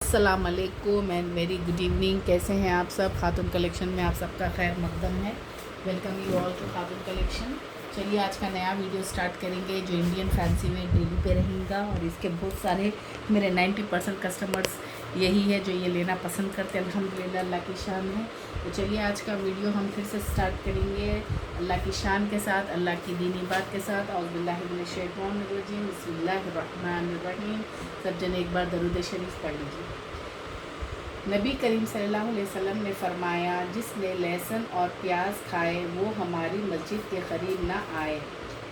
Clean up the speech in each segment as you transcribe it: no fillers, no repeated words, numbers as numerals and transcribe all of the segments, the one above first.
अस्सलाम वालेकुम and very good evening. कैसे हैं आप सब? खातून कलेक्शन में आप सबका खैर मकदम है। Welcome you all to Khatoon collection. चलिए आज का नया वीडियो स्टार्ट करेंगे जो इंडियन फैंसी वेयर डेली पे रहेगा, और इसके बहुत सारे मेरे 90% कस्टमर्स यही है जो ये लेना पसंद करते हैं। अल्हम्दुलिल्लाह, अल्लाह की शान है। तो चलिए आज का वीडियो हम फिर से स्टार्ट करेंगे अल्लाह की शान के साथ, अल्लाह की दीनी बात के साथ। औज़ुबिल्लाहि मिनश्शैतानिर्रजीम, बिस्मिल्लाहिर्रहमानिर्रहीम। सब जन एक बार दरूद शरीफ पढ़ लीजिए। नबी करीम सल्लल्लाहु अलैहि वसल्लम ने फरमाया, जिसने लहसुन और प्याज खाए वो हमारी मस्जिद के करीब ना आए,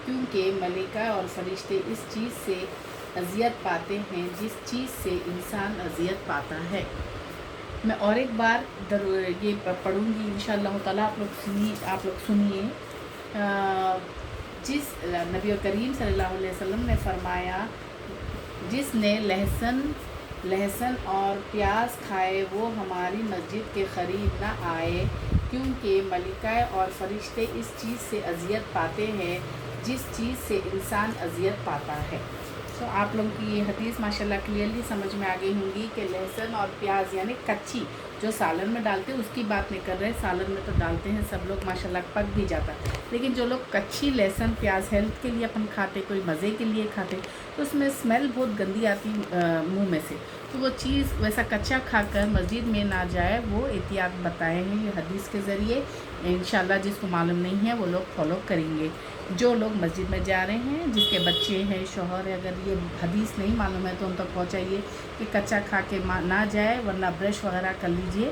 क्योंकि मलाइका और फरिश्ते इस चीज़ से अज़ियत पाते हैं जिस चीज़ से इंसान अज़ियत पाता है। मैं और एक बार ये पढ़ूँगी इंशाअल्लाह ताला, आप लोग सुनिए। जिस नबी करीम सल्लल्लाहु अलैहि वसल्लम ने फरमाया, जिसने लहसुन और प्याज खाए वो हमारी मस्जिद के करीब ना आए, क्योंकि मलाइका और फरिश्ते इस चीज़ से अज़ियत पाते हैं जिस चीज़ से इंसान अज़ियत पाता है। तो आप लोगों की ये हदीस माशाल्लाह क्लियरली समझ में आ गई होंगी कि लहसुन और प्याज यानी कच्ची जो सालन में डालते हैं उसकी बात नहीं कर रहे। सालन में तो डालते हैं सब लोग माशाल्लाह, पक भी जाता है, लेकिन जो लोग कच्ची लहसुन प्याज हेल्थ के लिए अपन खाते, कोई मज़े के लिए खाते, तो उसमें स्मेल बहुत गंदी आती मुंह में से। तो वो चीज़ वैसा कच्चा खाकर मस्जिद में ना जाए, वो एहतियात बताए हैं ये हदीस के ज़रिए। इंशाल्लाह जिसको मालूम नहीं है वो लोग फॉलो करेंगे। जो लोग मस्जिद में जा रहे हैं, जिसके बच्चे हैं, शौहर है, अगर ये हदीस नहीं मालूम है तो उन तक पहुँचाइए कि कच्चा खा के ना जाए, वरना ब्रश वगैरह कर लीजिए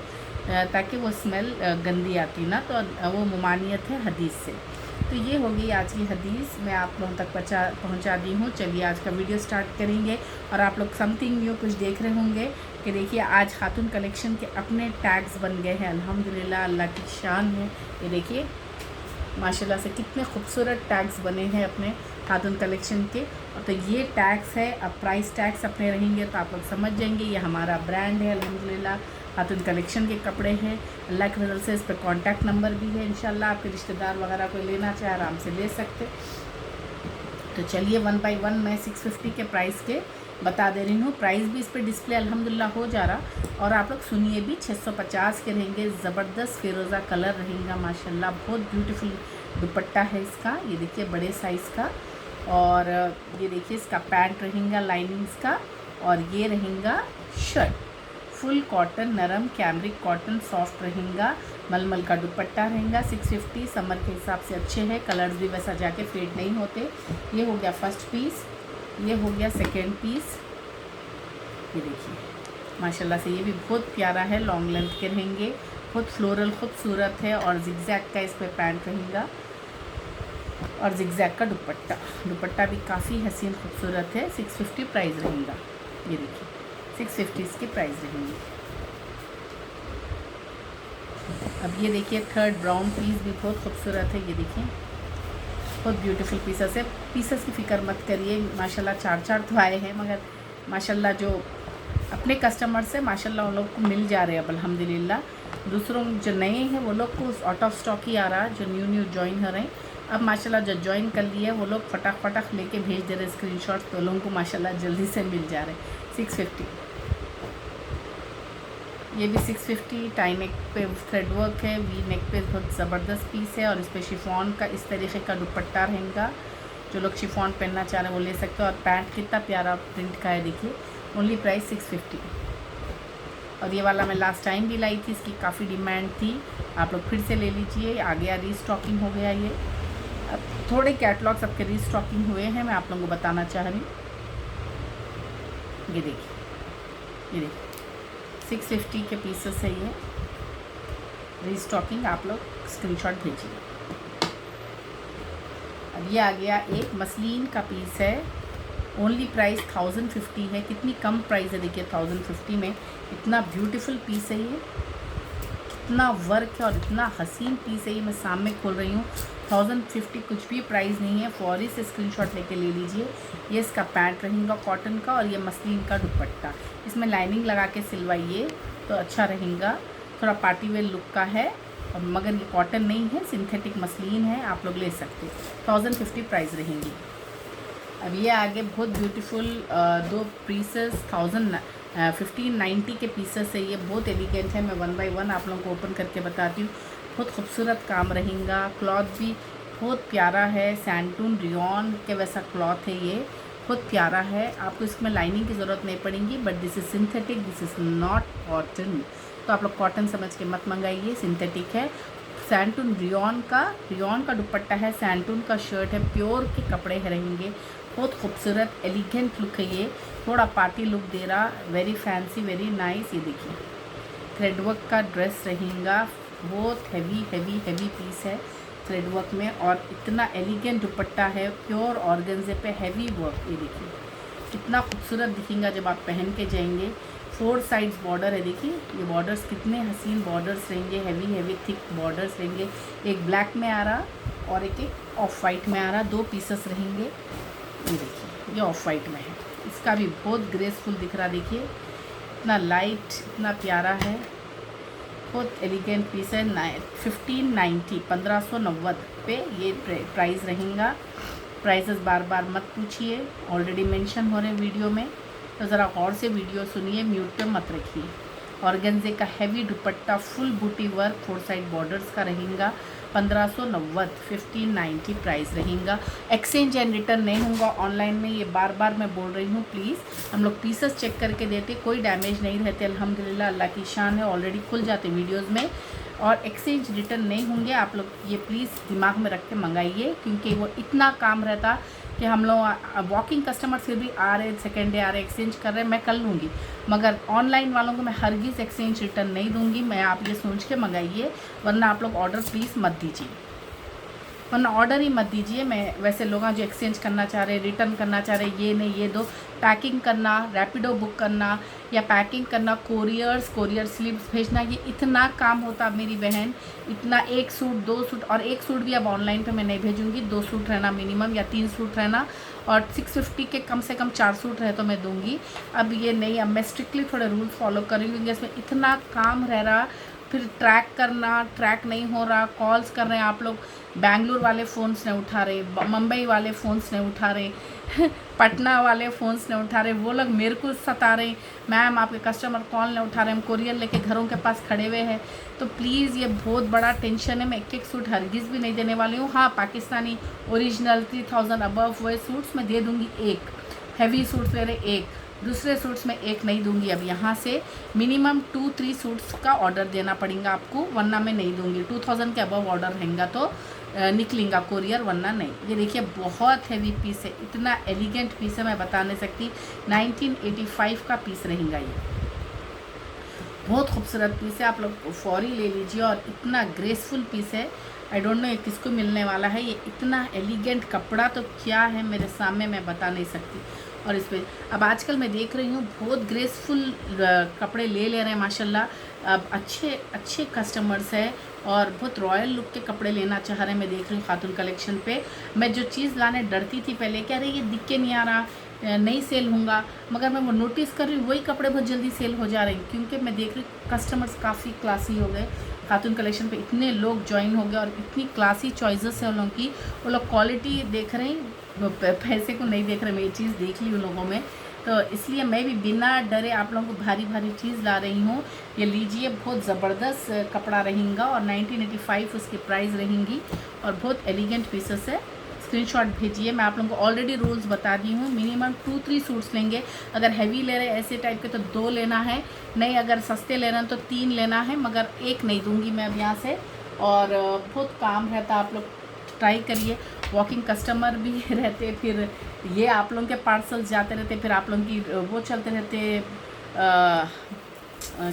ताकि वो स्मेल गंदी आती ना, तो वो मुमानियत है हदीस से। तो ये होगी आज की हदीस, मैं आप लोगों तक पहुंचा दी हूँ। चलिए आज का वीडियो स्टार्ट करेंगे। और आप लोग समथिंग न्यू कुछ देख रहे होंगे कि देखिए आज खातून कलेक्शन के अपने टैग्स बन गए हैं। अल्हम्दुलिल्लाह, अल्लाह की शान है। ये देखिए माशाल्लाह से कितने खूबसूरत टैग्स बने हैं अपने खातून कलेक्शन के। तो ये टैग्स है, अब प्राइस टैग्स अपने रहेंगे तो आप लोग समझ जाएंगे ये हमारा ब्रांड है। अल्हम्दुलिल्लाह खातून कलेक्शन के कपड़े हैं। अल्लाह की फजल से इस पर कॉन्टैक्ट नंबर भी है। इंशाल्लाह आपके रिश्तेदार वगैरह कोई लेना चाहे आराम से ले सकते। तो चलिए 1 बाय 1 मैं 650 के प्राइस के बता दे रही हूँ। प्राइस भी इस पर डिस्प्ले अल्हम्दुलिल्लाह हो जा रहा, और आप लोग सुनिए भी। 650 के रहेंगे। ज़बरदस्त फ़िरोज़ा कलर रहेगा माशाल्लाह, बहुत ब्यूटीफुल दुपट्टा है इसका। ये देखिए बड़े साइज़ का, और ये देखिए इसका पैंट रहेगा लाइनिंग्स का, और ये रहेगा शर्ट फुल कॉटन, नरम कैमरिक कॉटन, सॉफ्ट रहेगा। मलमल का दुपट्टा रहेगा। 650 समर के हिसाब से अच्छे हैं। कलर्स भी वैसा जाके फेड नहीं होते। ये हो गया फर्स्ट पीस, ये हो गया सेकेंड पीस। ये देखिए माशाल्लाह से ये भी बहुत प्यारा है, लॉन्ग लेंथ के रहेंगे, बहुत फ्लोरल खूबसूरत है, और जिगजैग का इस पर पैंट रहेगा, और जिगजैग का दुपट्टा भी काफ़ी हसीन खूबसूरत है। 650 प्राइस रहेगा। ये देखिए 650 इसकी प्राइस रहेंगी। अब ये देखिए थर्ड ब्राउन पीस भी बहुत खूबसूरत है। ये देखिए बहुत ब्यूटीफुल पीसेस है। पीसेस की फ़िक्र मत करिए, माशाल्लाह 4 तो आए हैं, मगर माशाल्लाह जो अपने कस्टमर से माशाल्लाह उन लोग को मिल जा रहे हैं अब अल्हम्दुलिल्लाह। दूसरों जो नए हैं वो लोग को आउट ऑफ स्टॉक ही आ रहा है, जो न्यू ज्वाइन हो रहे हैं। अब माशाल्लाह जो ज्वाइन कर लिए वो लोग फटाक लेके भेज दे रहे स्क्रीनशॉट, तो लोगों को माशाल्लाह जल्दी से मिल जा रहे हैं। 650 ये भी 650 टाई नेक पे थ्रेड वर्क है। वी नेक पे बहुत ज़बरदस्त पीस है, और इस पर शिफॉन का इस तरीके का दुपट्टा रहेगा। जो लोग शिफॉन पहनना चाह रहे हैं वो ले सकते हो। और पैंट कितना प्यारा प्रिंट का है, देखिए। Only price 650। और ये वाला मैं लास्ट टाइम भी लाई थी, इसकी काफ़ी डिमांड थी, आप लोग फिर से ले लीजिए। आ गया, रीस्टॉकिंग हो गया। ये अब थोड़े कैटलॉग सबके रीस्टॉकिंग हुए हैं, मैं आप लोगों को बताना चाह रही हूँ। ये देखिए 650 के पीसेस है ये, रीस्टॉकिंग, आप लोग स्क्रीनशॉट भेजिए। अब ये आ गया एक मसलिन का पीस है। ओनली प्राइस 1050 है। कितनी कम प्राइस है देखिए, 1050 में इतना ब्यूटीफुल पीस है ये, इतना वर्क है और इतना हसीन पीस है ये। मैं सामने खोल रही हूँ। 1050 कुछ भी प्राइस नहीं है, फौरी से स्क्रीनशॉट लेके ले लीजिए। ये इसका पैंट रहेगा कॉटन का, और ये मसलिन का दुपट्टा। इसमें लाइनिंग लगा के सिलवाइए तो अच्छा रहेगा। थोड़ा पार्टी वेयर लुक का है, और मगर ये कॉटन नहीं है, सिंथेटिक मसलिन है, आप लोग ले सकते। 1050 प्राइस रहेंगी। अब ये आगे बहुत ब्यूटीफुल 2 पीसेस 1590 के पीसेस है ये, बहुत एलिगेंट है। मैं 1 बाय 1 आप लोगों को ओपन करके बताती हूँ। बहुत खूबसूरत काम रहेगा, क्लॉथ भी बहुत प्यारा है, सैंटून रियॉन के वैसा क्लॉथ है ये, बहुत प्यारा है। आपको इसमें लाइनिंग की ज़रूरत नहीं पड़ेगी, but this is synthetic, this is not cotton. तो आप लोग कॉटन समझ के मत मंगाइए, सिंथेटिक है। सैंटून रियॉन का दुपट्टा है, सैंटून का शर्ट है, प्योर के कपड़े रहेंगे, बहुत खूबसूरत एलिगेंट लुक है ये, थोड़ा पार्टी लुक दे रहा, वेरी फैंसी, वेरी नाइस। ये देखिए थ्रेडवर्क का ड्रेस रहेगा, बहुत हैवी पीस है थ्रेडवर्क में, और इतना एलिगेंट दुपट्टा है, प्योर ऑर्गेन्जे पे हैवी वर्क। ये देखिए कितना खूबसूरत दिखेगा जब आप पहन के जाएंगे। 4 साइड्स बॉर्डर है, देखिए ये बॉर्डर्स कितने हसीन बॉर्डर्स रहेंगे, हैवी थिक बॉर्डर्स रहेंगे। एक ब्लैक में आ रहा और एक ऑफ वाइट में आ रहा, 2 पीसेस रहेंगे। ये देखिए ये ऑफ वाइट में है, इसका भी बहुत ग्रेसफुल दिख रहा, देखिए इतना लाइट, इतना प्यारा है, बहुत एलिगेंट पीस है। 1590 पे ये प्राइस रहेगा। प्राइसेस बार बार मत पूछिए, ऑलरेडी मेंशन हो रहे हैं वीडियो में, तो ज़रा गौर से वीडियो सुनिए, म्यूट पे मत रखिए। ऑर्गेन्जे का हैवी दुपट्टा, फुल बूटी वर्क, 4 साइड बॉर्डर्स का रहेगा। 1590 1590 प्राइस रहेगा। एक्सचेंज एंड रिटर्न नहीं होगा ऑनलाइन में, ये बार बार मैं बोल रही हूँ। प्लीज़ हम लोग पीसेस चेक करके देते, कोई डैमेज नहीं रहते, अल्हम्दुलिल्लाह, अल्लाह की शान है, ऑलरेडी खुल जाते वीडियोज़ में। और एक्सचेंज रिटर्न नहीं होंगे, आप लोग ये प्लीज़ दिमाग में रख के मंगाइए, क्योंकि वो इतना काम रहता कि हम लोग वॉकिंग कस्टमर फिर भी आ रहे, सेकेंड डे आ रहे, एक्सचेंज कर रहे हैं, मैं कर लूँगी, मगर ऑनलाइन वालों को मैं हरगिज़ एक्सचेंज रिटर्न नहीं दूँगी। मैं आप ये सोच के मंगाइए, वरना आप लोग ऑर्डर प्लीज़ मत दीजिए, वरना ऑर्डर ही मत दीजिए। मैं वैसे लोग जो एक्सचेंज करना चाह रहे, रिटर्न करना चाह रहे, ये नहीं ये दो, पैकिंग करना, रैपिडो बुक करना या पैकिंग करना, कोरियर स्लिप्स भेजना, ये इतना काम होता मेरी बहन, इतना 1 सूट 2 सूट, और 1 सूट भी अब ऑनलाइन पे मैं नहीं भेजूँगी, 2 सूट रहना मिनिमम या 3 सूट रहना, और 650 के कम से कम 4 सूट रहे तो मैं दूँगी। अब ये नहीं, अब मैं स्ट्रिक्टली थोड़े रूल फॉलो कर रही हूँ, क्योंकि इसमें इतना काम रह रहा, फिर ट्रैक नहीं हो रहा, कॉल्स कर रहे हैं आप लोग, बेंगलुरु वाले फ़ोन्स नहीं उठा रहे, मुंबई वाले फ़ोन्स नहीं उठा रहे पटना वाले फ़ोन्स नहीं उठा रहे, वो लोग मेरे को सता रहे, मैम आपके कस्टमर कॉल नहीं उठा रहे, हम कोरियर लेके घरों के पास खड़े हुए हैं। तो प्लीज़ ये बहुत बड़ा टेंशन है, मैं एक सूट हरगिज़ भी नहीं देने वाली हूँ। हाँ, पाकिस्तानी ओरिजिनल 3000 अबव हुए सूट्स मैं दे दूँगी, एक हैवी सूट्स ले रहे, एक दूसरे सूट्स में एक नहीं दूंगी। अब यहाँ से मिनिमम 2-3 सूट्स का ऑर्डर देना पड़ेगा आपको, वरना मैं नहीं दूंगी। 2000 के अबव ऑर्डर रहेगा तो निकलेगा कोरियर, वरना नहीं। ये देखिए बहुत हैवी पीस है, इतना एलिगेंट पीस है मैं बता नहीं सकती। 1985 का पीस रहेगा ये, बहुत खूबसूरत पीस है, आप लोग फौरी ले लीजिए, और इतना ग्रेसफुल पीस है। आई डोंट नो ये किसको मिलने वाला है, ये इतना एलिगेंट कपड़ा तो क्या है मेरे सामने, मैं बता नहीं सकती। और इस पर अब आजकल मैं देख रही हूँ बहुत ग्रेसफुल कपड़े ले रहे हैं माशाल्लाह। अब अच्छे कस्टमर्स है और बहुत रॉयल लुक के कपड़े लेना चाह रहे हैं। मैं देख रही हूँ खातून कलेक्शन पे, मैं जो चीज़ लाने डरती थी पहले, क्या रही ये दिख के नहीं आ रहा, नहीं सेल होगा, मगर मैं वो नोटिस कर रही हूँ वही कपड़े बहुत जल्दी सेल हो जा रहे हैं, क्योंकि मैं देख रही हूँ कस्टमर्स काफ़ी क्लासी हो गए। खातून कलेक्शन पे इतने लोग ज्वाइन हो गए और इतनी क्लासी चॉइसेस है उन लोगों की, वो लोग क्वालिटी देख रहे हैं, पैसे को नहीं देख रहे। मैं ये चीज़ देख ली उन लोगों में, तो इसलिए मैं भी बिना डरे आप लोगों को भारी चीज़ ला रही हूँ। ये लीजिए, बहुत ज़बरदस्त कपड़ा रहेगा, और 1985 उसकी प्राइस रहेंगी, और बहुत एलिगेंट पीसेस है। स्क्रीनशॉट भेजिए, मैं आप लोगों को ऑलरेडी रूल्स बता दी हूँ। मिनिमम 2-3 सूट्स लेंगे, अगर हैवी ले रहे हैं ऐसे टाइप के तो 2 लेना है, नहीं अगर सस्ते ले रहे हैं तो 3 लेना है, मगर 1 नहीं दूंगी मैं अब यहाँ से। और बहुत काम रहता, आप लोग ट्राई करिए। वॉकिंग कस्टमर भी रहते, फिर ये आप लोगों के पार्सल्स जाते रहते, फिर आप लोगों की वो चलते रहते,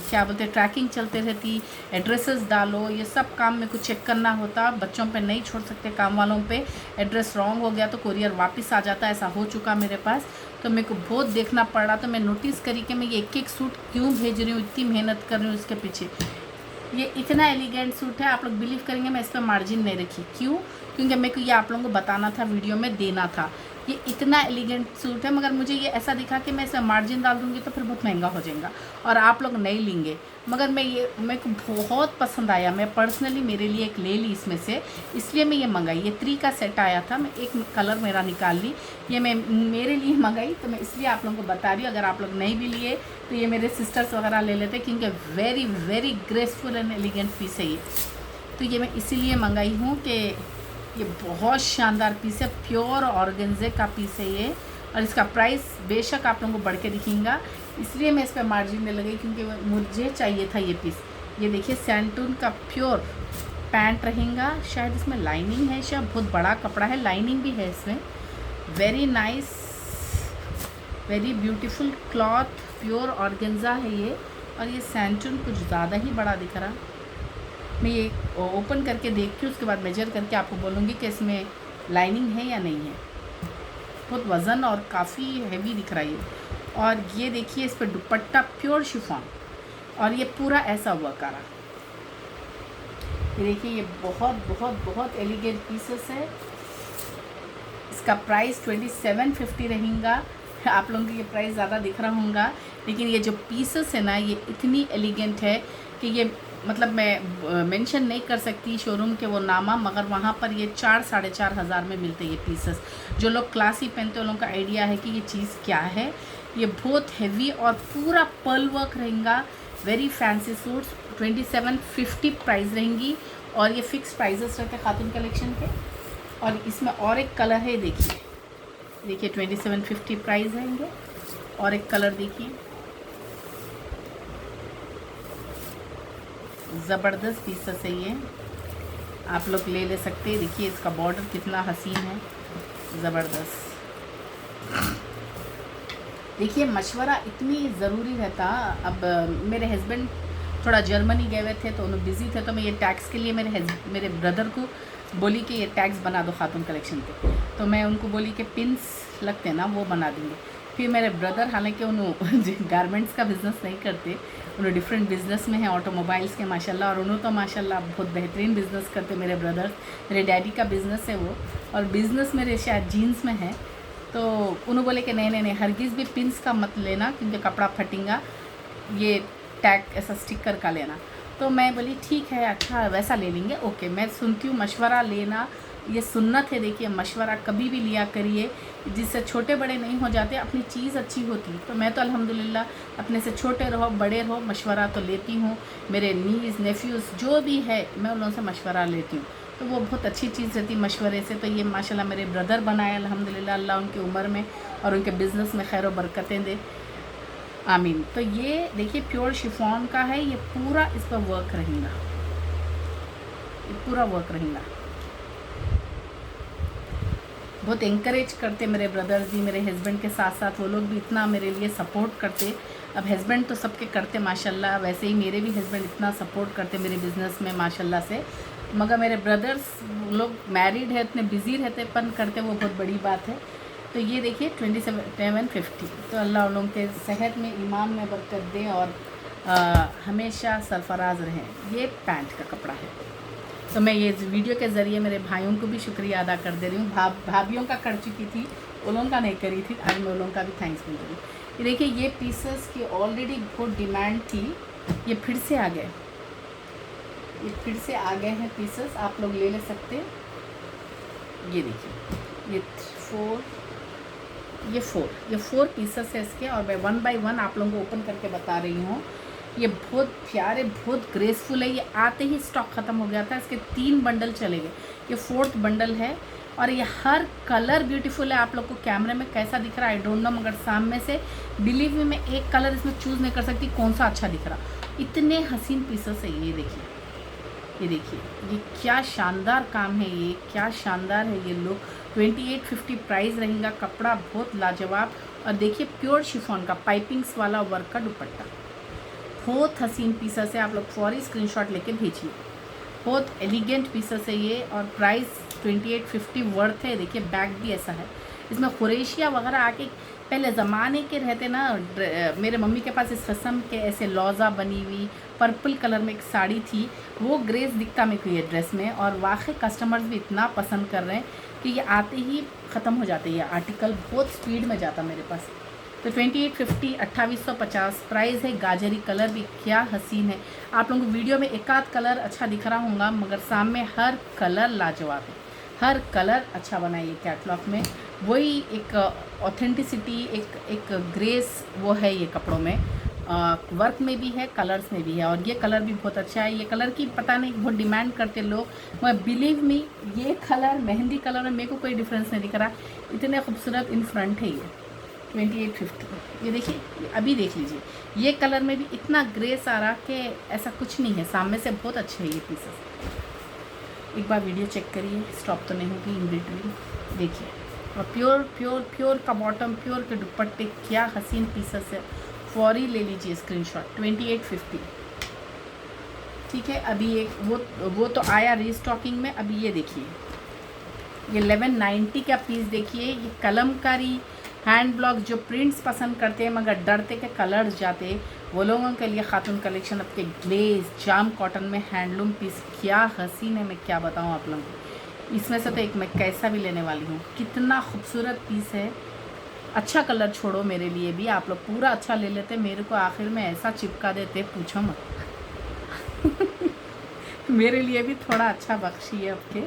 क्या बोलते हैं, ट्रैकिंग चलते रहती, एड्रेसेस डालो, ये सब काम मेरे को चेक करना होता। बच्चों पे नहीं छोड़ सकते, काम वालों पे एड्रेस रॉन्ग हो गया तो कोरियर वापस आ जाता, ऐसा हो चुका मेरे पास, तो मेरे को बहुत देखना पड़ रहा। तो मैं नोटिस करी कि मैं ये एक सूट क्यों भेज रही हूँ, इतनी मेहनत कर रही हूँ इसके पीछे। ये इतना एलिगेंट सूट है, आप लोग बिलीव करेंगे मैं इस पर मार्जिन नहीं रखी, क्यों? क्योंकि मेरे को ये आप लोगों को बताना था, वीडियो में देना था। ये इतना एलिगेंट सूट है, मगर मुझे ये ऐसा दिखा कि मैं इसमें मार्जिन डाल दूँगी तो फिर बहुत महंगा हो जाएगा और आप लोग नहीं लेंगे। मगर मेरे को बहुत पसंद आया, मैं पर्सनली मेरे लिए एक ले ली इसमें से, इसलिए मैं ये मंगाई। ये 3 का सेट आया था, मैं एक कलर मेरा निकाल ली, ये मैं मेरे लिए मंगाई, तो मैं इसलिए आप लोगों को बता रही हूँ। अगर आप लोग नहीं भी लिए तो ये मेरे सिस्टर्स वगैरह ले लेते, क्योंकि very very graceful and elegant piece है ये। तो ये मैं इसीलिए मंगाई हूँ कि ये बहुत शानदार पीस है, प्योर ऑर्गेन्जे का पीस है ये। और इसका प्राइस बेशक आप लोगों को बढ़ के दिखेगा, इसलिए मैं इस पर मार्जिन में लगाई, क्योंकि मुझे चाहिए था ये पीस। ये देखिए सैंटून का प्योर पैंट रहेगा, शायद इसमें लाइनिंग है, शायद बहुत बड़ा कपड़ा है, लाइनिंग भी है इसमें। Very nice, very beautiful cloth, pure organza है ये। और ये सैंटून कुछ ज़्यादा ही बड़ा दिख रहा। मैं ये ओपन करके देखती हूँ, उसके बाद मेजर करके आपको बोलूँगी कि इसमें लाइनिंग है या नहीं है। बहुत वज़न और काफ़ी हैवी दिख रहा है ये। और ये देखिए इस पर दुपट्टा प्योर शिफॉन, और ये पूरा ऐसा वर्क आ रहा। ये देखिए ये बहुत बहुत बहुत एलिगेंट पीसेस है। इसका प्राइस 2750 रहेगा। आप लोगों को ये प्राइस ज़्यादा दिख रहा होगा, लेकिन ये जो पीसेस है ना, ये इतनी एलिगेंट है कि ये मतलब मैं मेंशन नहीं कर सकती शोरूम के वो नामा, मगर वहाँ पर ये 4-4.5 हज़ार में मिलते हैं ये पीसेस। जो लोग क्लासी पहनते हैं उन लोगों का आइडिया है कि ये चीज़ क्या है। ये बहुत हैवी और पूरा पर्ल वर्क रहेगा। वेरी फैंसी सूट्स 2750 प्राइस रहेंगी, और ये फिक्स प्राइजेस रहते हैं खातून कलेक्शन के। और इसमें और एक कलर है, देखिए 2750 प्राइस रहेंगे। और एक कलर देखिए, ज़बरदस्त पीसेस है ये, आप लोग ले सकते हैं। देखिए इसका बॉर्डर कितना हसीन है, ज़बरदस्त। देखिए मशवरा इतनी ज़रूरी रहता। अब मेरे हस्बैंड थोड़ा जर्मनी गए हुए थे, तो उन्होंने बिज़ी थे, तो मैं ये टैक्स के लिए मेरे ब्रदर को बोली कि ये टैग्स बना दो खातून कलेक्शन पे। तो मैं उनको बोली कि पिन्स लगते हैं ना, वो बना देंगे। फिर मेरे ब्रदर, हालांकि उन्होंने गारमेंट्स का बिज़नेस नहीं करते, उन्होंने डिफरेंट बिज़नेस में हैं ऑटोमोबाइल्स के माशाल्लाह, और उन्होंने तो माशाल्लाह बहुत बेहतरीन बिज़नेस करते मेरे ब्रदर्स। मेरे डैडी का बिज़नेस है वो, और बिज़नेस मेरे शायद जीन्स में है। तो उन्होंने बोले कि नहीं हरगिज़ भी पिन्स का मत लेना, क्योंकि कपड़ा फटेगा, ये टैग ऐसा स्टिकर का लेना। तो मैं बोली ठीक है, अच्छा वैसा ले लेंगे, ओके। मैं सुनती हूँ मशवरा लेना ये सुन्नत है। देखिए मशवरा कभी भी लिया करिए, जिससे छोटे बड़े नहीं हो जाते, अपनी चीज़ अच्छी होती। तो मैं तो अल्हम्दुलिल्लाह अपने से छोटे रहो बड़े रहो मशवरा तो लेती हूँ। मेरे नीज़ नेफ्यूज़ जो भी है मैं उन लोगों से मशवरा लेती हूँ, तो वो बहुत अच्छी चीज़ रहती मशवरे से। तो ये माशाल्लाह मेरे ब्रदर बनाए अल्हम्दुलिल्लाह, अल्लाह उनकी उम्र में और उनके बिज़नेस में खैर व बरकतें दे, आमीन। तो ये देखिए प्योर शिफॉन का है, ये पूरा इस पर वर्क रहेगा, ये पूरा वर्क रहेगा। बहुत इंकरेज करते मेरे ब्रदर्स भी, मेरे हस्बैंड के साथ साथ वो लोग भी इतना मेरे लिए सपोर्ट करते। अब हस्बैंड तो सबके करते माशाल्लाह, वैसे ही मेरे भी हस्बैंड इतना सपोर्ट करते मेरे बिज़नेस में माशाल्लाह से। मगर मेरे ब्रदर्स लोग मैरिड है, इतने बिज़ी रहते पन करते, वो बहुत बड़ी बात है। तो ये देखिए 2750। तो अल्लाह उन लोगों के सेहत में ईमान में बरकत दे और हमेशा सरफराज रहें। ये पैंट का कपड़ा है। तो मैं ये वीडियो के ज़रिए मेरे भाइयों को भी शुक्रिया अदा कर दे रही हूँ। भाभियों का कर चुकी थी, उन लोगों का नहीं करी थी, आज मैं उन लोगों का भी थैंक्स बोल रही हूँ। ये देखिए ये पीसेस की ऑलरेडी बहुत डिमांड थी, ये फिर से आ गए, ये फिर से आ गए हैं पीसेस, आप लोग ले सकते हैं। ये देखिए ये 4 पीसेस है इसके, और मैं 1 बाय 1 आप लोगों को ओपन करके बता रही हूँ। ये बहुत प्यारे, बहुत ग्रेसफुल है। ये आते ही स्टॉक ख़त्म हो गया था, इसके 3 बंडल चले गए, ये 4th बंडल है। और ये हर कलर ब्यूटीफुल है। आप लोग को कैमरे में कैसा दिख रहा है आई डोंट नो, मगर सामने से बिलीव मी मैं एक कलर इसमें चूज़ नहीं कर सकती कौन सा अच्छा दिख रहा। इतने हसीन पीसेस है। ये देखिए, ये देखिए, ये क्या शानदार काम है, ये क्या शानदार है। ये लोग 2850 प्राइस रहेगा। कपड़ा बहुत लाजवाब, और देखिए प्योर शिफॉन का पाइपिंग्स वाला वर्क का दुपट्टा, बहुत हसीन पीसेस है। आप लोग फौरी स्क्रीनशॉट लेके भेजिए। बहुत एलिगेंट पीसेस है ये, और प्राइस 2850 वर्थ है। देखिए बैग भी ऐसा है, इसमें खुरेशिया वगैरह आके पहले ज़माने के रहते ना, मेरे मम्मी के पास इस किस्म के ऐसे लौज़ा बनी हुई पर्पल कलर में एक साड़ी थी, वो ग्रेस दिखता मेरे को ये ड्रेस में, और वाकई कस्टमर्स भी इतना पसंद कर रहे हैं कि ये आते ही ख़त्म हो जाते हैं, ये आर्टिकल बहुत स्पीड में जाता मेरे पास। तो 2850 2850 प्राइस है। गाजरी कलर भी क्या हसीन है। आप लोगों को वीडियो में एक आध कलर अच्छा दिख रहा होगा, मगर सामने हर कलर लाजवाब है, हर कलर अच्छा बना है ये कैटलॉग में। वही एक ऑथेंटिसिटी, एक ग्रेस वो है ये कपड़ों में, वर्क में भी है, कलर्स में भी है, और ये कलर भी बहुत अच्छा है। ये कलर की पता नहीं बहुत डिमांड करते लोग, मैं बिलीव मी ये कलर मेहंदी कलर में मेरे को कोई डिफरेंस नहीं दिख रहा, इतने खूबसूरत इन फ्रंट है ये। 2850 ये देखिए, अभी देख लीजिए, ये कलर में भी इतना ग्रेस आ रहा कि ऐसा कुछ नहीं है, सामने से बहुत अच्छे है ये पीसेस। एक बार वीडियो चेक करिए, स्टॉप तो नहीं होगी इन बिटवीन, देखिए। और प्योर प्योर प्योर का बॉटम, प्योर के दुपट्टे, क्या हसीन पीसेस है। फौरी ले लीजिए स्क्रीनशॉट। 2850 ठीक है। अभी एक वो तो आया रीस्टॉकिंग में। अभी ये देखिए, ये 1190 का पीस देखिए, ये कलमकारी हैंड ब्लॉक जो प्रिंट्स पसंद करते हैं मगर डरते के कलर्स जाते, वो लोगों के लिए खातून कलेक्शन आपके ग्लेज जाम कॉटन में हैंडलूम पीस क्या हसीन है, मैं क्या बताऊँ आप लोगों को। इसमें से तो एक मैं कैसा भी लेने वाली हूँ, कितना खूबसूरत पीस है। अच्छा कलर छोड़ो, मेरे लिए भी आप लोग पूरा अच्छा ले लेते, मेरे को आखिर में ऐसा चिपका देते पूछो मत। मेरे लिए भी थोड़ा अच्छा बख्शिए आपके,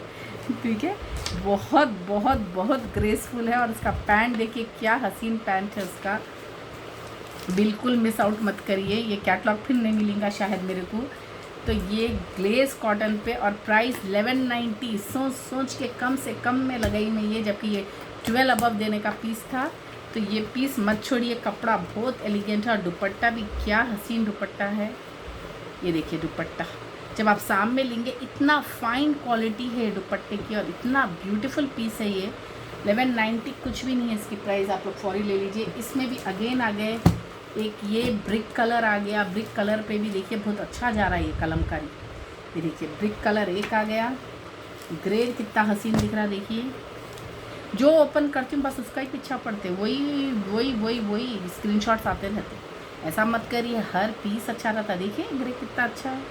ठीक है। बहुत बहुत बहुत ग्रेसफुल है, और इसका पैंट देखिए क्या हसीन पैंट है उसका, बिल्कुल मिस आउट मत करिए। ये कैटलॉग फिर नहीं मिलेगा शायद मेरे को। तो ये ग्लेज कॉटन पे, और प्राइस 1190। सोच के कम से कम में लगाई मैं ये, जबकि ये 12 अबव देने का पीस था। तो ये पीस मत छोड़िए, कपड़ा बहुत एलिगेंट है, और दुपट्टा भी क्या हसीन दुपट्टा है। ये देखिए दुपट्टा, जब आप सामने लेंगे इतना फाइन क्वालिटी है दुपट्टे की, और इतना ब्यूटीफुल पीस है ये। 1190 कुछ भी नहीं है इसकी प्राइस, आप लोग फौरी ले लीजिए। इसमें भी अगेन आ गए एक ये ब्रिक कलर आ गया, ब्रिक कलर पे भी देखिए बहुत अच्छा जा रहा है ये कलमकारी। ये देखिए ब्रिक कलर एक आ गया, ग्रे कितना हसीन दिख रहा, देखिए। जो ओपन करती हूँ बस उसका ही पीछा पड़ते, वही वही वही वही स्क्रीनशॉट्स आते रहते। ऐसा मत करिए, हर पीस अच्छा रहता। देखिए ग्रे कितना अच्छा है।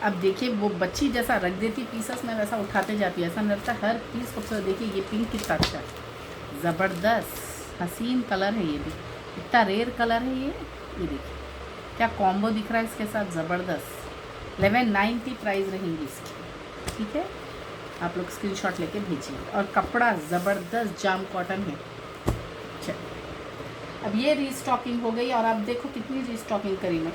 अब देखिए वो बच्ची जैसा रख देती पीसेस में, वैसा उठाते जाती है, ऐसा नहीं लगता। हर पीस खूबसूरत। देखिए ये पिंक कितना अच्छा है, ज़बरदस्त हसीन कलर है, ये भी इतना रेयर कलर है ये देखिए क्या कॉम्बो दिख रहा है इसके साथ, ज़बरदस्त। 1190 प्राइस रहेंगी इसकी, ठीक है। आप लोग स्क्रीनशॉट लेके भेजिए, और कपड़ा ज़बरदस्त जाम कॉटन है। अब ये रीस्टॉकिंग हो गई, और आप देखो कितनी रीस्टॉकिंग करी मैं।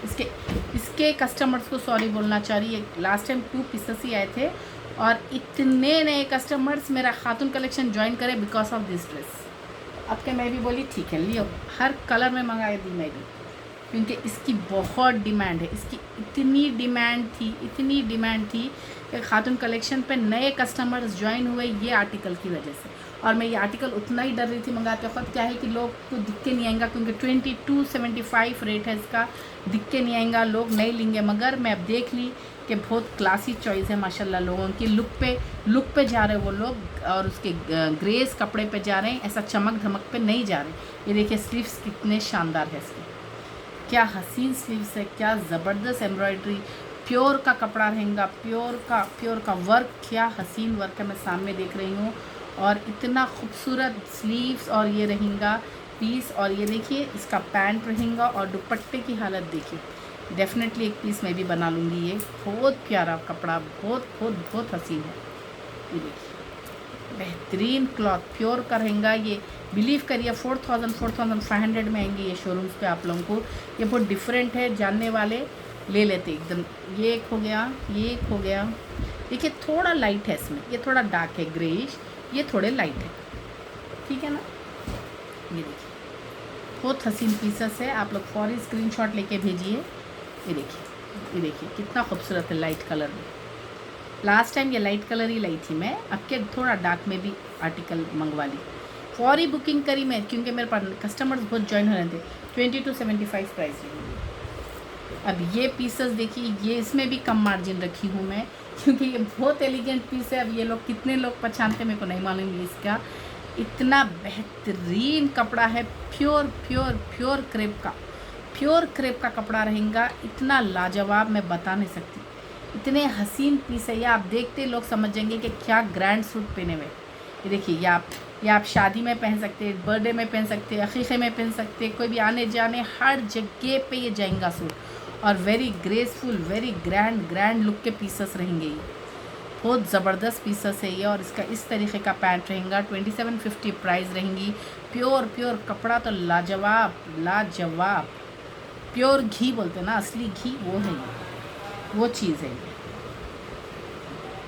इसके कस्टमर्स को सॉरी बोलना चाहिए, लास्ट टाइम 2 पीसेस ही आए थे, और इतने नए कस्टमर्स मेरा खातून कलेक्शन ज्वाइन करे बिकॉज ऑफ दिस ड्रेस। अब के मैं भी बोली ठीक है लियो, हर कलर में मंगा दी मैं भी, क्योंकि इसकी बहुत डिमांड है। इसकी इतनी डिमांड थी कि खातून कलेक्शन पे नए कस्टमर्स ज्वाइन हुए ये आर्टिकल की वजह से। और मैं ये आर्टिकल उतना ही डर रही थी मंगाते वक्त, क्या है कि लोग को दिख के नहीं आएगा, क्योंकि 2275 रेट है इसका, दिख के नहीं आएगा, लोग नहीं लेंगे। मगर मैं अब देख ली कि बहुत क्लासी चॉइस है माशाल्लाह, लोगों की लुक पे जा रहे हैं वो लोग, और उसके ग्रेस कपड़े पे जा रहे हैं, ऐसा चमक धमक पे नहीं जा रहे। ये देखिए स्लीव्स कितने शानदार है इसके, क्या हसीन स्लीव्स है, क्या ज़बरदस्त एम्ब्रॉयडरी, प्योर का कपड़ा रहेगा, प्योर का वर्क, क्या हसीन वर्क है, मैं सामने देख रही हूँ। और इतना खूबसूरत स्लीव्स, और ये रहेगा पीस, और ये देखिए इसका पैंट रहेगा, और दुपट्टे की हालत देखिए। डेफिनेटली एक पीस मैं भी बना लूँगी, ये बहुत प्यारा कपड़ा, बहुत हसीन है। ये देखिए बेहतरीन क्लॉथ, प्योर का रहेगा ये। बिलीव करिए 4500 में आएंगे ये शोरूम्स पे आप लोगों को। ये बहुत डिफरेंट है, जानने वाले ले लेते एकदम। ये एक हो गया, ये एक हो गया। देखिए थोड़ा लाइट है इसमें, ये थोड़ा डार्क है ग्रेइश, ये थोड़े लाइट है, ठीक है ना। ये देखिए बहुत हसीन पीसेस है, आप लोग फौरी स्क्रीनशॉट लेके भेजिए। ये देखिए कितना खूबसूरत है लाइट कलर में। लास्ट टाइम ये लाइट कलर ही लाई थी मैं, अब के थोड़ा डार्क में भी आर्टिकल मंगवा ली। फौरी बुकिंग करी मैं, क्योंकि मेरे पास कस्टमर्स बहुत ज्वाइन हो रहे थे। 2275 प्राइस है। अब ये पीसेस देखिए, ये इसमें भी कम मार्जिन रखी हूँ मैं, क्योंकि ये बहुत एलिगेंट पीस है। अब ये लोग कितने लोग पहचानते मेरे को नहीं मालूम ये इसका। इतना बेहतरीन कपड़ा है, प्योर प्योर प्योर क्रेप का, प्योर क्रेप का कपड़ा रहेगा। इतना लाजवाब मैं बता नहीं सकती, इतने हसीन पीस है ये। आप देखते लोग समझ जाएंगे कि क्या ग्रैंड सूट पहने हुए। ये देखिए, ये आप शादी में पहन सकते हैं, बर्थडे में पहन सकते हैं, अकीक़े में पहन सकते हैं, कोई भी आने जाने हर जगह पे ये जाएगा सूट। और very graceful, very grand look के पीसेस रहेंगे ये। बहुत ज़बरदस्त पीसेस है ये। और इसका इस तरीके का पैंट रहेगा। 2750 प्राइस रहेंगी। प्योर कपड़ा तो लाजवाब लाजवाब। प्योर घी बोलते हैं ना, असली घी वो है ये, वो चीज़ है ये।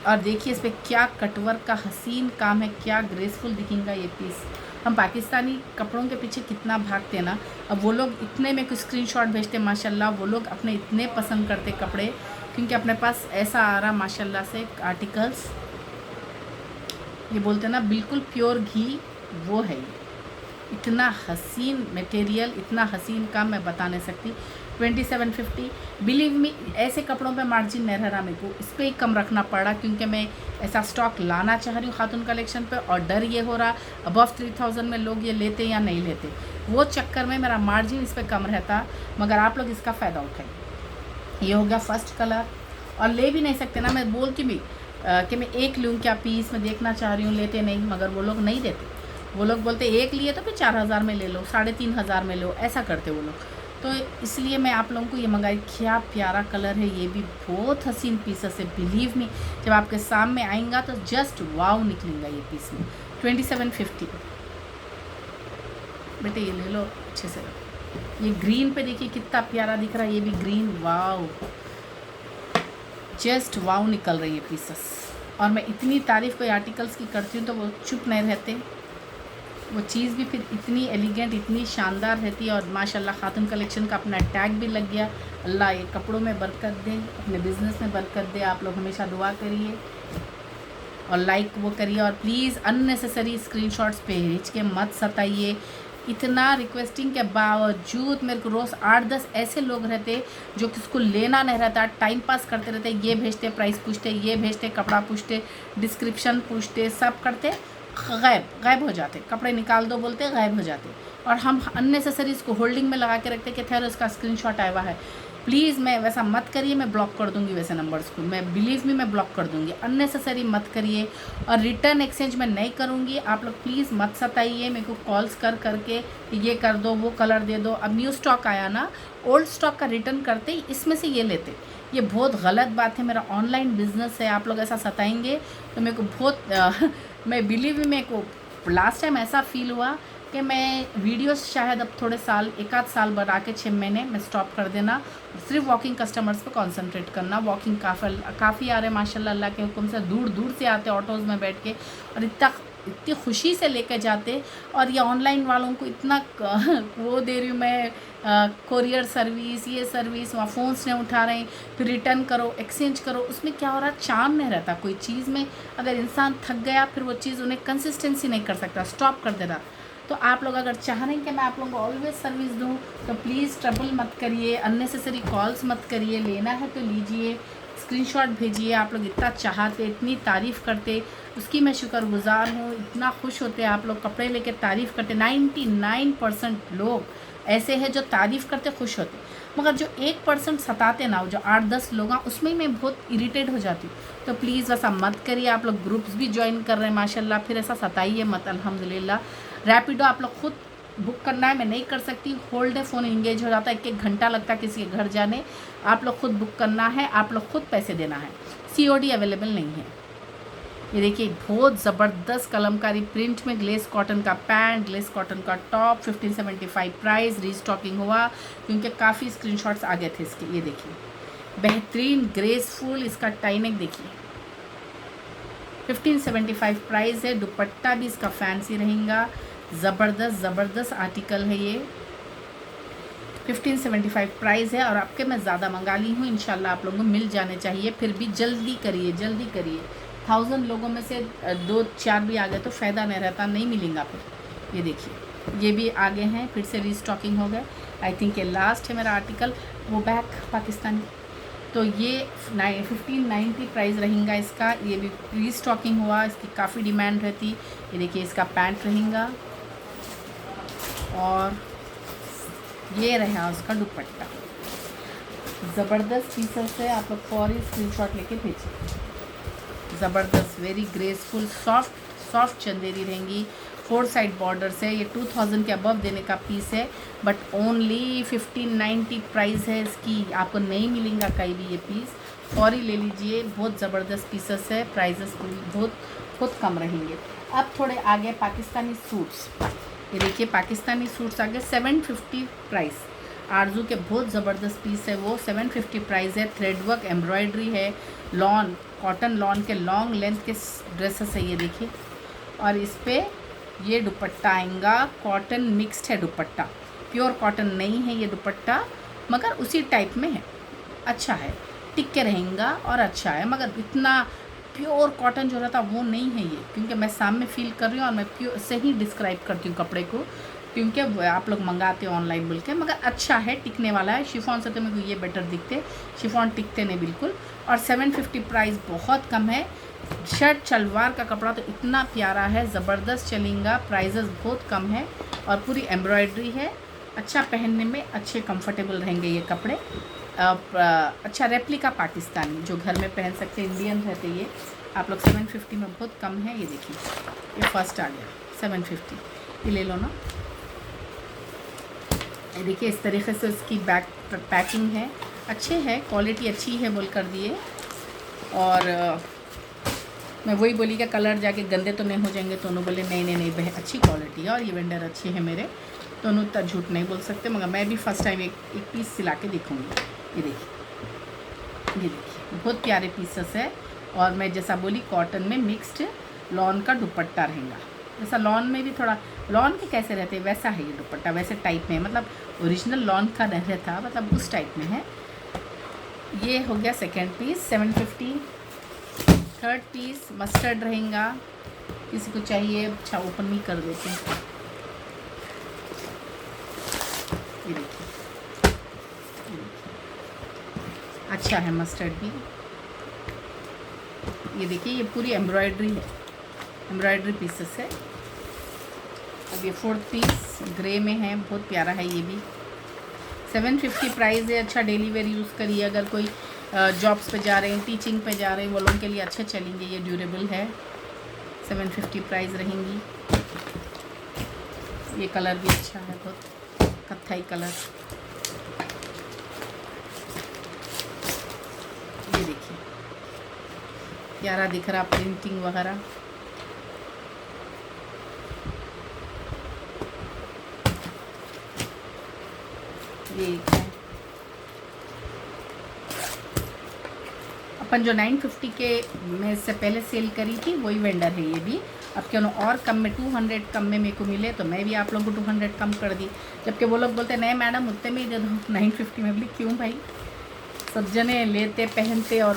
और देखिए इस पर क्या कटवर्क का हसीन काम है, क्या ग्रेसफुल दिखेगा ये पीस। हम पाकिस्तानी कपड़ों के पीछे कितना भागते हैं ना, अब वो लोग इतने में कुछ स्क्रीनशॉट भेजते हैं माशाल्लाह। वो लोग अपने इतने पसंद करते कपड़े, क्योंकि अपने पास ऐसा आ रहा माशाल्लाह से आर्टिकल्स। ये बोलते हैं ना बिल्कुल प्योर घी, वो है ये। इतना हसीन मटेरियल, इतना हसीन काम मैं बता नहीं सकती। 2750, बिलीव मी ऐसे कपड़ों पे मार्जिन नहीं रह रहा मेरे को, इस पर ही कम रखना पड़ा, क्योंकि मैं ऐसा स्टॉक लाना चाह रही हूँ खातून कलेक्शन पे। और डर ये हो रहा अबव 3000 में लोग ये लेते या नहीं लेते, वो चक्कर में मेरा मार्जिन इस पर कम रहता। मगर आप लोग इसका फ़ायदा उठाइए। ये हो गया फर्स्ट कलर। और ले भी नहीं सकते ना, मैं बोलती भी कि मैं एक लूँ क्या पीस, मैं देखना चाह रही हूँ, लेते नहीं। मगर वो लोग नहीं देते, वो लोग बोलते एक लिए तो फिर 4000 में ले लो, 3500 में लो, ऐसा करते वो लोग। तो इसलिए मैं आप लोगों को ये मंगाई। क्या प्यारा कलर है, ये भी बहुत हसीन पीसेस है। बिलीव मी जब आपके सामने आएगा तो जस्ट वाव निकलेगा ये पीस में। 2750 बेटे ये ले लो अच्छे से। ये ग्रीन पे देखिए कितना प्यारा दिख रहा है, ये भी ग्रीन, वाव जस्ट वाव निकल रही है पीसेस। और मैं इतनी तारीफ़ कोई आर्टिकल्स की करती हूँ तो वो चुप नहीं रहते, वो चीज़ भी फिर इतनी एलिगेंट, इतनी शानदार रहती है। और माशाल्लाह खातून कलेक्शन का अपना टैग भी लग गया। अल्लाह ये कपड़ों में बरकत दे, अपने बिज़नेस में बरकत दे। आप लोग हमेशा दुआ करिए और लाइक वो करिए। और प्लीज़ अननेसेसरी स्क्रीनशॉट्स भेज के मत सताइए। इतना रिक्वेस्टिंग के बावजूद मेरे को रोज़ 8-10 ऐसे लोग रहते जो किसको लेना नहीं रहता, टाइम पास करते रहते। ये भेजते, प्राइस पूछते, ये भेजते, कपड़ा पूछते, डिस्क्रिप्शन पूछते, सब करते, गायब हो जाते। कपड़े निकाल दो बोलते, गायब हो जाते। और हम अननेसेसरी इसको होल्डिंग में लगा के रखते कि ठहरो इसका स्क्रीनशॉट आया हुआ है। प्लीज़ मैं वैसा मत करिए, मैं ब्लॉक कर दूंगी वैसे नंबर्स को। मैं बिलीव मी मैं ब्लॉक कर दूंगी। अननेसेसरी मत करिए। और रिटर्न एक्सचेंज मैं नहीं करूंगी। आप लोग प्लीज़ मत सताइए मेरे को कॉल्स करके ये कर दो, वो कलर दे दो। अब न्यू स्टॉक आया ना, ओल्ड स्टॉक का रिटर्न करते ही इसमें से ये लेते, ये बहुत गलत बात है। मेरा ऑनलाइन बिजनेस है, आप लोग ऐसा सताएंगे तो मेरे को बहुत मैं बिलीव मी मेरे को लास्ट टाइम ऐसा फील हुआ कि मैं वीडियोस शायद अब थोड़े साल, 1-8 साल बढ़ा के 6 महीने में स्टॉप कर देना, सिर्फ वॉकिंग कस्टमर्स पे कंसंट्रेट करना। वॉकिंग काफ़ी आ रहे माशाल्लाह, अल्लाह के हुक्म से दूर दूर से आते ऑटोज़ में बैठ के, और इतनी खुशी से लेकर जाते। और ये ऑनलाइन वालों को इतना वो दे रही हूँ मैं, कोरियर सर्विस, ये सर्विस, वहाँ फ़ोन्स नहीं उठा रहे हैं, फिर रिटर्न करो, एक्सचेंज करो। उसमें क्या हो रहा, चार्म नहीं रहता कोई चीज़ में। अगर इंसान थक गया फिर वो चीज़ उन्हें कंसिस्टेंसी नहीं कर सकता, स्टॉप कर देना। तो आप लोग अगर चाह रहे हैं कि मैं आप लोगों को ऑलवेज सर्विस दूँ तो प्लीज़ ट्रबल मत करिए, अननेसेसरी कॉल्स मत करिए। लेना है तो लीजिए, स्क्रीनशॉट भेजिए। आप लोग इतना चाहते, इतनी तारीफ़ करते, उसकी मैं शुक्रगुज़ार हूँ। इतना खुश होते आप लोग कपड़े लेके तारीफ़ करते। 99% लोग ऐसे हैं जो तारीफ़ करते खुश होते, मगर जो 1% सताते ना, जो 8-10 लोग हैं, उसमें मैं बहुत इरिटेट हो जाती हूँ। तो प्लीज़ ऐसा मत करिए। आप लोग ग्रुप्स भी ज्वाइन कर रहे हैं माशाल्लाह, फिर ऐसा सताइए मत। अल्हम्दुलिल्लाह रैपिडो आप लोग खुद बुक करना है, मैं नहीं कर सकती, होल्ड है, फ़ोन इंगेज हो जाता है, 1-1 घंटा लगता है किसी के घर जाने। आप लोग खुद बुक करना है, आप लोग खुद पैसे देना है, COD अवेलेबल नहीं है। ये देखिए बहुत ज़बरदस्त कलमकारी प्रिंट में ग्लेस कॉटन का पैंट, ग्लेस कॉटन का टॉप, 1575 प्राइस। रीस्टॉकिंग हुआ क्योंकि काफ़ी स्क्रीनशॉट्स आ गए थे इसके। ये देखिए बेहतरीन ग्रेसफुल इसका टाइनेक देखिए, 1575 प्राइस है। दुपट्टा भी इसका फैंसी रहेगा, ज़बरदस्त आर्टिकल है ये। 1575 प्राइस है। और आपके मैं ज़्यादा मंगा ली हूँ, इंशाल्लाह आप लोगों को मिल जाने चाहिए। फिर भी जल्दी करिए 1000 लोगों में से 2-4 भी आ गए तो फ़ायदा नहीं रहता, नहीं मिलेगा फिर। ये देखिए ये भी आगे हैं, फिर से रीस्टॉकिंग हो गए। आई थिंक ये लास्ट है मेरा आर्टिकल, वो बैक पाकिस्तानी। तो ये 1590 प्राइस रहेगा इसका। ये भी रीस्टॉकिंग हुआ, इसकी काफ़ी डिमांड रहती। ये देखिए इसका पैंट रहेगा और ये रहा उसका दुपट्टा। ज़बरदस्त पीसेस है, आप लोग फौरी स्क्रीनशॉट लेके भेजिए। ज़बरदस्त, वेरी ग्रेसफुल, सॉफ्ट चंदेरी रहेंगी। 4 साइड बॉर्डर से। ये 2000 के अबव देने का पीस है, बट ओनली 1590 प्राइस है इसकी। आपको नहीं मिलेगा कहीं भी ये पीस, फौरी ले लीजिए। बहुत ज़बरदस्त पीसेस है, प्राइजेस बहुत कम रहेंगे। अब थोड़े आगे पाकिस्तानी सूट्स, ये देखिए पाकिस्तानी सूट्स आगे 750 प्राइस। आरजू के बहुत ज़बरदस्त पीस है वो, 750 प्राइस है। थ्रेड वर्क एम्ब्रॉयडरी है, लॉन कॉटन लॉन के लॉन्ग लेंथ के ड्रेसेस है ये देखिए। और इस पर ये दुपट्टा आएगा, कॉटन मिक्स्ड है दुपट्टा, प्योर कॉटन नहीं है ये दुपट्टा, मगर उसी टाइप में है। अच्छा है, टिक के रहेगा और अच्छा है, मगर इतना प्योर कॉटन जो रहता वो नहीं है ये, क्योंकि मैं सामने फील कर रही हूँ और मैं प्योर से ही डिस्क्राइब करती हूँ कपड़े को, क्योंकि आप लोग मंगाते हो ऑनलाइन बोल के। मगर अच्छा है, टिकने वाला है। शिफॉन से तो मेरे को ये बेटर दिखते, शिफॉन टिकते नहीं बिल्कुल। और 750 प्राइस बहुत कम है। शर्ट शलवार का कपड़ा तो इतना प्यारा है, ज़बरदस्त चलेगा। प्राइजेस बहुत कम है और पूरी एम्ब्रॉयडरी है। अच्छा पहनने में अच्छे कंफर्टेबल रहेंगे ये कपड़े। अच्छा रेप्लिका पाकिस्तानी जो घर में पहन सकते, इंडियन रहते ये। आप लोग 750 में बहुत कम है। ये देखिए ये फर्स्ट आ गया 750, ये ले लो ना। ये देखिए इस तरीके से इसकी बैक पैकिंग है, अच्छे है, क्वालिटी अच्छी है बोल कर दिए। और मैं वही बोली कि कलर जाके गंदे तो नहीं हो जाएंगे, तो उन्होंने बोले नहीं अच्छी क्वालिटी है और ये वेंडर अच्छे हैं मेरे, तो उन्होंने उतना झूठ नहीं बोल सकते। मगर मैं भी फर्स्ट टाइम एक पीस सिला के देखूँगी। ये देखिए बहुत प्यारे पीसेस है। और मैं जैसा बोली कॉटन में मिक्स्ड लॉन का दुपट्टा रहेगा। जैसा लॉन में भी थोड़ा लॉन के कैसे रहते हैं वैसा है ये दुपट्टा, वैसे टाइप में, मतलब ओरिजिनल लॉन का नहीं रहता, मतलब उस टाइप में है। ये हो गया second piece 750। Third piece mustard रहेगा, किसी को चाहिए। अच्छा ओपन भी कर देते हैं, ये देखिए अच्छा है मस्टर्ड भी। ये देखिए ये पूरी एम्ब्रॉयडरी है, एम्ब्रॉयडरी पीसेस है। अब ये फोर्थ पीस ग्रे में है, बहुत प्यारा है ये भी। 750 प्राइस है। अच्छा डेली वेयर यूज़ करिए, अगर कोई जॉब्स पे जा रहे हैं, टीचिंग पे जा रहे हैं, वो लोगों के लिए अच्छे चलेंगे। ये ड्यूरेबल है, 750 प्राइस रहेंगी। ये कलर भी अच्छा है, बहुत कत्थई कलर। ये देखिए प्यारा दिख रहा प्रिंटिंग वगैरह। ये है अपन जो 950 के में से पहले सेल करी थी वही वेंडर है ये भी। अब क्यों और कम में 200 कम में मेरे को मिले तो मैं भी आप लोगों को 200 कम कर दी, जबकि वो लोग बोलते नहीं मैडम उतने में ही दे दो 950 में। बोली क्यों भाई, सब जने लेते पहनते। और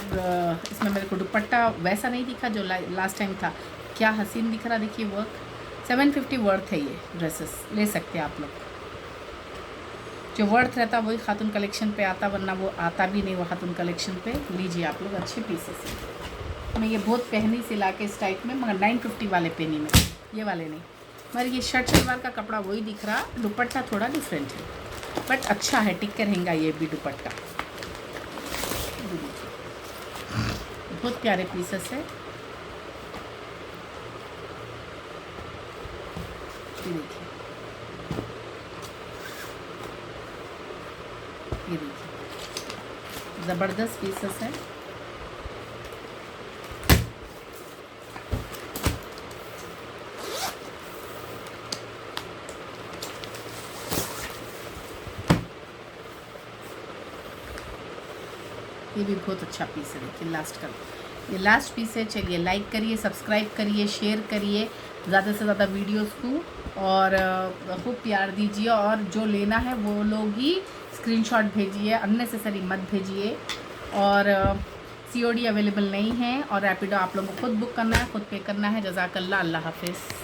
इसमें मेरे को दुपट्टा वैसा नहीं दिखा जो लास्ट टाइम था, क्या हसीन दिख रहा। देखिए वर्क 750 वर्थ है, ये ड्रेसेस ले सकते हैं आप लोग। जो वर्थ रहता वही खातून कलेक्शन पे आता, वरना वो आता भी नहीं वो खातून कलेक्शन पे। लीजिए आप लोग, अच्छे पीसेस हैं। मैं ये बहुत पहनी सिला के इस टाइप में, मगर 950 वाले पहनी में, ये वाले नहीं। मगर ये शर्ट शलवार का कपड़ा वही दिख रहा, दुपट्टा थोड़ा डिफरेंट है, बट अच्छा है, टिक के रहेगा ये भी दुपट्टा। बहुत प्यारे पीसेस है। देखिए ये देखिए ज़बरदस्त पीसेस है। ये भी बहुत अच्छा पीस है। देखिए लास्ट का ये लास्ट पीस है। चलिए लाइक करिए, सब्सक्राइब करिए, शेयर करिए ज़्यादा से ज़्यादा वीडियोस को, और खूब प्यार दीजिए। और जो लेना है वो लोग ही स्क्रीनशॉट भेजिए, अननेसेसरी मत भेजिए। और COD अवेलेबल नहीं है, और रैपिडो आप लोगों को खुद बुक करना है, खुद पे करना है। जज़ाकल्लाह, अल्लाह हाफ़िज़।